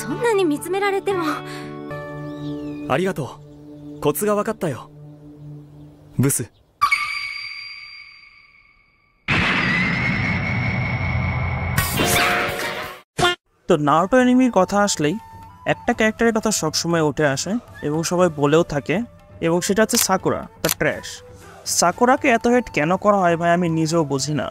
そんなに見つめられても。ありがとう。コツが分かったよ。ブス。তো Naruto অ্যানিমের কথা আসলেই একটা ক্যারেক্টারের কথা সবসময় উঠে আসে এবং সবাই বলেও থাকে, এবং সেটা হচ্ছে সাকুরা, দ্য ট্র্যাশ। সাকুরাকে এত হেট কেন করা হয় ভাই আমি নিজেও বুঝি না।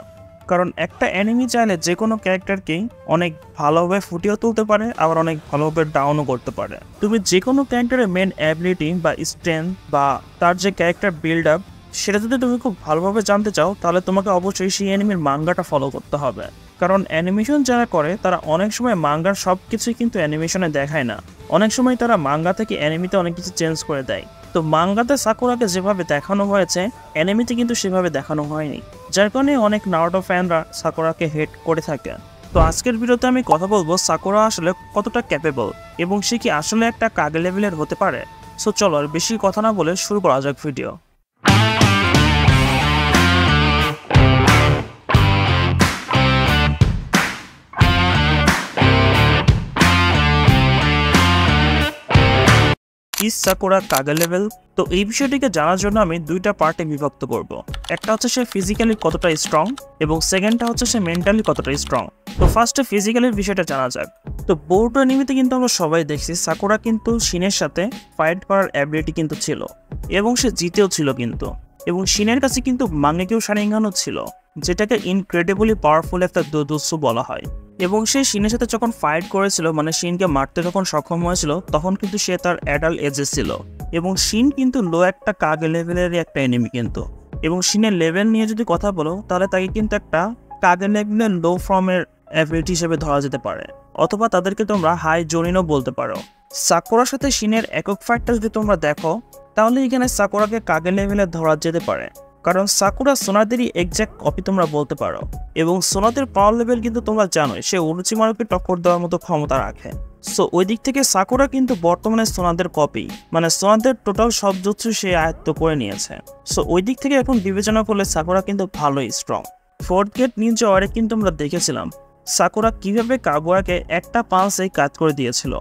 কারণ একটা অ্যানিমি চাইলে যে কোনো ক্যারেক্টারকেই অনেক ভালোভাবে ফুটিয়েও তুলতে পারে, আবার অনেক ভালোভাবে ডাউনও করতে পারে। তুমি যে কোনো ক্যারেক্টারের মেন অ্যাবিলিটি বা স্ট্রেংথ বা তার যে ক্যারেক্টার বিল্ড আপ, সেটা যদি তুমি খুব ভালোভাবে জানতে চাও তাহলে তোমাকে অবশ্যই সেই অ্যানিমির মাঙ্গাটা ফলো করতে হবে। কারণ অ্যানিমেশন যারা করে তারা অনেক সময় মাঙ্গার সব কিছুই কিন্তু অ্যানিমেশনে দেখায় না। অনেক সময় তারা মাঙ্গা থেকে অ্যানিমিতে অনেক কিছু চেঞ্জ করে দেয়। তো মাঙ্গাতে সাকুরাকে যেভাবে দেখানো হয়েছে অ্যানিমিতে কিন্তু সেভাবে দেখানো হয়নি, যার কারণে অনেক নারুটো ফ্যানরা সাকুরাকে হেট করে থাকে। তো আজকের ভিডিওতে আমি কথা বলবো সাকুরা আসলে কতটা ক্যাপেবল এবং সে কি আসলে একটা কাগে লেভেলের হতে পারে। সো চলো আর বেশি কথা না বলে শুরু করা যাক video. Is sakura Kage level? তো এই বিষয়টিকে জানার জন্য আমি দুইটা পার্টে বিভক্ত করব। একটা হচ্ছে সে ফিজিক্যালি কতটা স্ট্রং এবং সেকেন্ডটা হচ্ছে সে মেন্টালি কতটা স্ট্রং। তো ফার্স্টে ফিজিক্যালির বিষয়টা জানা যাক। তো বোরুটো অ্যানিমেতে কিন্তু আমরা সবাই দেখছি সাকুরা কিন্তু শিনের সাথে ফাইট করার অ্যাবিলিটি কিন্তু ছিল এবং সে জিতেও ছিল কিন্তু, এবং শিনের কাছে কিন্তু মাঙ্গেকিউ শারিঙ্গানও ছিল, যেটাকে ইনক্রেডিবলি পাওয়ারফুল একটা জুজুৎসু বলা হয়। এবং সে শিনের সাথে যখন ফাইট করেছিল, মানে শিনকে মারতে যখন সক্ষম হয়েছিল, তখন কিন্তু সে তার অ্যাডাল্ট এজে ছিল। এবং শিন কিন্তু লো একটা কাগে লেভেলেরই একটা এনিমি কিন্তু, এবং শিনের লেভেল নিয়ে যদি কথা বলো তাহলে তাকে কিন্তু একটা কাগে লেভেলের লো ফর্মের অ্যাবিলিটি হিসেবে ধরা যেতে পারে, অথবা তাদেরকে তোমরা হাই জোনিনও বলতে পারো। সাকুরার সাথে শিনের একক ফাইটটা যদি তোমরা দেখো তাহলে এখানে সাকুরাকে কাগে লেভেলে ধরা যেতে পারে, কারণ সাকুরা সোনাদেরই এক্স্যাক্ট কপি তোমরা বলতে পারো। এবং সোনাদের পাওয়ার লেভেল কিন্তু তোমরা জানোই সে উরুচিমারুকে টক্কর দেওয়ার মতো ক্ষমতা রাখে। সো ওই দিক থেকে সাকুরা কিন্তু বর্তমানে সোনাদের কপি, মানে সোনাদের টোটাল সব জুৎসু সে আয়ত্ত করে নিয়েছে। সো ওই দিক থেকে এখন বিবেচনা করলে সাকুরা কিন্তু ভালোই স্ট্রং। ফোর্থ গেট নিনজা ওয়ারে কিন্তু আমরা দেখেছিলাম সাকুরা কিভাবে কাগুয়াকে একটা পাঞ্চেই কাজ করে দিয়েছিল,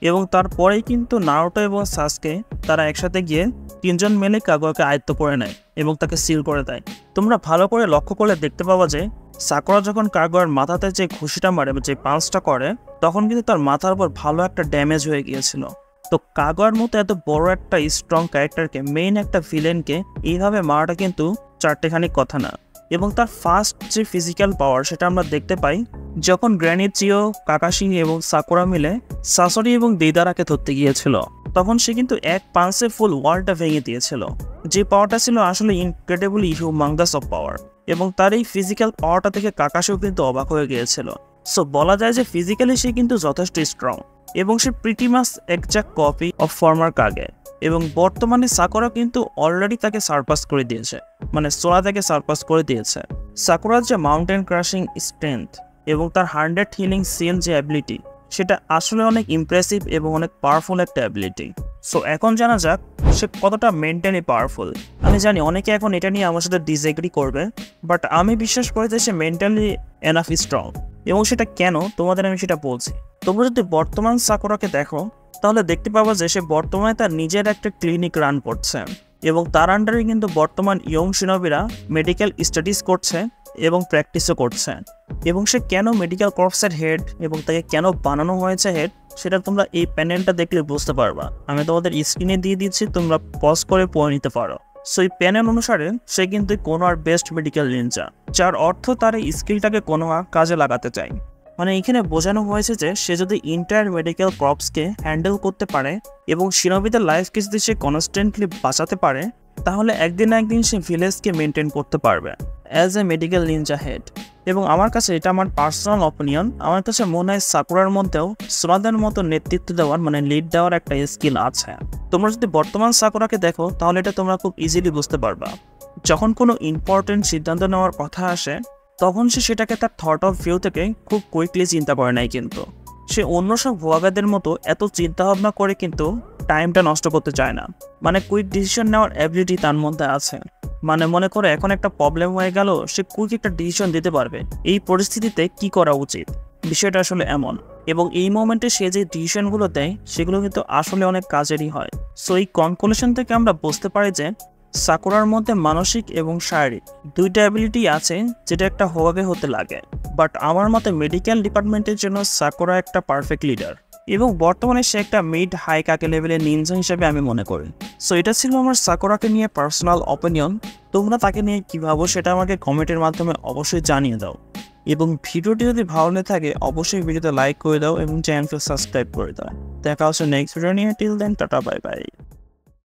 এবং তারপরেই কিন্তু নারুটো এবং সাসকে তারা একসাথে গিয়ে তিনজন মিলে কাগুয়াকে আয়ত্ত করে নেয় এবং তাকে সিল করে দেয়। তোমরা ভালো করে লক্ষ্য করলে দেখতে পাবা যে সাকুরা যখন কাগুয়ার মাথাতে যে ঘুষিটা মারে, যে পাঞ্চটা করে, তখন কিন্তু তার মাথার উপর ভালো একটা ড্যামেজ হয়ে গিয়েছিল। তো কাগুয়ার মতো এত বড় একটা স্ট্রং ক্যারেক্টারকে, মেইন একটা ভিলেনকে এইভাবে মারাটা কিন্তু চারটেখানি কথা না। এবং তার ফার্স্ট যে ফিজিক্যাল পাওয়ার সেটা আমরা দেখতে পাই যখন গ্র্যানিচিও, কাকাশি এবং সাকুরা মিলে সাসরি এবং দেইদারাকে ধরতে গিয়েছিল, তখন সে কিন্তু এক পাঞ্চে ফুল ওয়ালটা ভেঙে দিয়েছিল। যে পাওয়ারটা ছিল আসলে ইনক্রেডিবলি হিউমাঙ্গাস অফ পাওয়ার, এবং তার এই ফিজিক্যাল পাওয়ারটা থেকে কাকাশিও কিন্তু অবাক হয়ে গিয়েছিল। সো বলা যায় যে ফিজিক্যালি সে কিন্তু যথেষ্ট স্ট্রং, এবং সে pretty much exact copy of former Kage. এবং বর্তমানে সাকুরা কিন্তু অলরেডি তাকে সারপাস করে দিয়েছে, মানে সোনা তাকে সারপাস করে দিয়েছে। সাকুরার যে মাউন্টেন ক্রাশিং স্ট্রেংথ এবং তার 100 হিলিং সিল যে অ্যাবিলিটি, সেটা আসলে অনেক ইমপ্রেসিভ এবং অনেক পাওয়ারফুল একটা অ্যাবিলিটি। সো এখন জানা যাক সে কতটা মেন্টালি পাওয়ারফুল। আমি জানি অনেকে এখন এটা নিয়ে আমার সাথে ডিসএগ্রি করবে, বাট আমি বিশ্বাস করি যে সে মেন্টালি এনাফ স্ট্রং। এবং সেটা কেন তোমাদের আমি সেটা বলছি। তোমরা যদি বর্তমান সাকুরাকে দেখো তাহলে দেখতে পাবো যে সে বর্তমানে তার নিজের একটা ক্লিনিক রান করছে, এবং তার আন্ডারে কিন্তু বর্তমান ইয়ং শিনোবিরা মেডিকেল স্টাডিজ করছে এবং প্র্যাকটিসও করছে। এবং সে কেন মেডিকেল কর্পসের হেড এবং তাকে কেন বানানো হয়েছে হেড, সেটা তোমরা এই প্যানেলটা দেখলে বুঝতে পারবা। আমি তোমাদের স্ক্রিনে দিয়ে দিচ্ছি, তোমরা পজ করে পড়ে নিতে পারো। সো এই প্যানেল অনুসারে সে কিন্তু কোনোয়ার বেস্ট মেডিকেল নিনজা, যার অর্থ তার এই স্কিলটাকে কোনোয়া কাজে লাগাতে চায়। মানে এখানে বোঝানো হয়েছে যে সে যদি ইন্টায়ার মেডিকেল কর্পসকে হ্যান্ডেল করতে পারে এবং শিনোবিদের লাইফকে যদি সে কনস্ট্যান্টলি বাঁচাতে পারে, তাহলে একদিন না একদিন সে ভিলেজকে মেনটেন করতে পারবে as a medical Ninja head. এবং আমার কাছে এটা আমার পার্সোনাল অপিনিয়ন, আমার কাছে মনে হয় সাকুরার মধ্যেও সোনাদের মতো নেতৃত্ব দেওয়ার, মানে লিড দেওয়ার একটা স্কিল আছে। তোমরা যদি বর্তমান সাকুরাকে দেখো তাহলে এটা তোমরা খুব ইজিলি বুঝতে পারবা। যখন কোনো ইম্পর্টেন্ট সিদ্ধান্ত নেওয়ার কথা আসে তখন সে সেটাকে তার থট অফ ভিউ থেকে খুব কুইকলি চিন্তা করে নাই, কিন্তু সে অন্য সব ভুয়াগাদের মতো এত চিন্তাভাবনা করে কিন্তু টাইমটা নষ্ট করতে চায় না। মানে কুইক ডিসিশন নেওয়ার অ্যাবিলিটি তার মধ্যে আছে। মানে মনে করে এখন একটা প্রবলেম হয়ে গেল, সে কুইক একটা ডিসিশন দিতে পারবে এই পরিস্থিতিতে কি করা উচিত। বিষয়টা আসলে এমন, এবং এই মোমেন্টে সে যে ডিসিশনগুলো দেয় সেগুলো কিন্তু আসলে অনেক কাজেরই হয়। সো এই কনক্লুশন থেকে আমরা বুঝতে পারি যে সাকুরার মধ্যে মানসিক এবং শারীরিক দুইটা অ্যাবিলিটি আছে, যেটা একটা হোয়াগে হতে লাগে। বাট আমার মতে মেডিকেল ডিপার্টমেন্টের জন্য সাকুরা একটা পারফেক্ট লিডার, এবং বর্তমানে সে একটা মিড হাই কাকে লেভেলের নিনজা হিসেবে আমি মনে করি। সো এটা ছিল আমার সাকুরাকে নিয়ে পার্সোনাল অপিনিয়ন। তোমরা তাকে নিয়ে কী ভাবো সেটা আমাকে কমেন্টের মাধ্যমে অবশ্যই জানিয়ে দাও, এবং ভিডিওটি যদি ভালো লেগে থাকে অবশ্যই ভিডিওতে লাইক করে দাও এবং চ্যানেলকে সাবস্ক্রাইব করে দাও। দেখা হচ্ছে নেক্সট ভিডিও নিয়ে। Till then, tata, bye by.